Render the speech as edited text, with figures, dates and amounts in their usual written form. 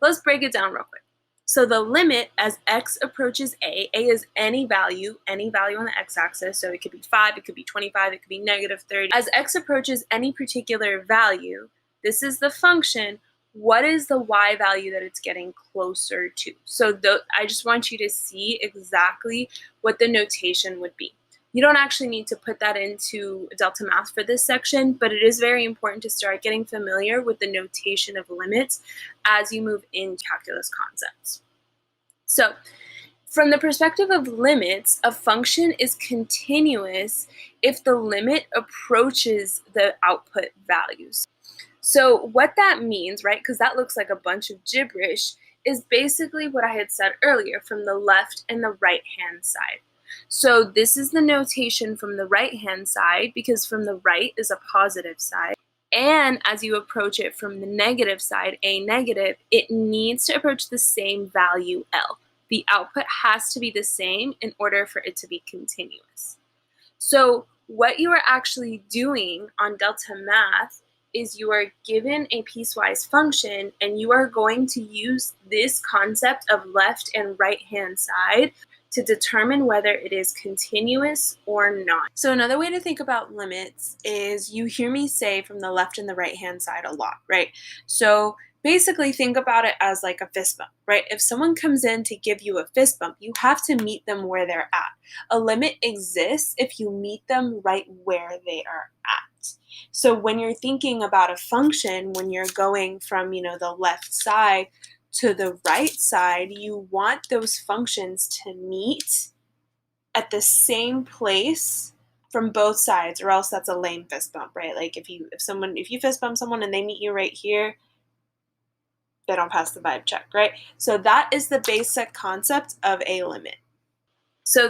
Let's break it down real quick. So the limit as x approaches a is any value on the x-axis. So it could be 5, it could be 25, it could be negative 30. As x approaches any particular value, this is the function. What is the y value that it's getting closer to? So I just want you to see exactly what the notation would be. You don't actually need to put that into Delta Math for this section, but it is very important to start getting familiar with the notation of limits as you move into calculus concepts. So, from the perspective of limits, a function is continuous if the limit approaches the output values. So what that means, right, because that looks like a bunch of gibberish, is basically what I had said earlier from the left and the right-hand side. So this is the notation from the right-hand side, because from the right is a positive side. And as you approach it from the negative side, a negative, it needs to approach the same value, L. The output has to be the same in order for it to be continuous. So what you are actually doing on Delta Math is you are given a piecewise function, and you are going to use this concept of left and right-hand side to determine whether it is continuous or not. So another way to think about limits is you hear me say from the left and the right-hand side a lot, right? So basically think about it as like a fist bump, right? If someone comes in to give you a fist bump, you have to meet them where they're at. A limit exists if you meet them right where they are at. So when you're thinking about a function, when you're going from, the left side to the right side, you want those functions to meet at the same place from both sides, or else that's a lame fist bump, right? Like if you fist bump someone and they meet you right here, they don't pass the vibe check, right? So that is the basic concept of a limit. So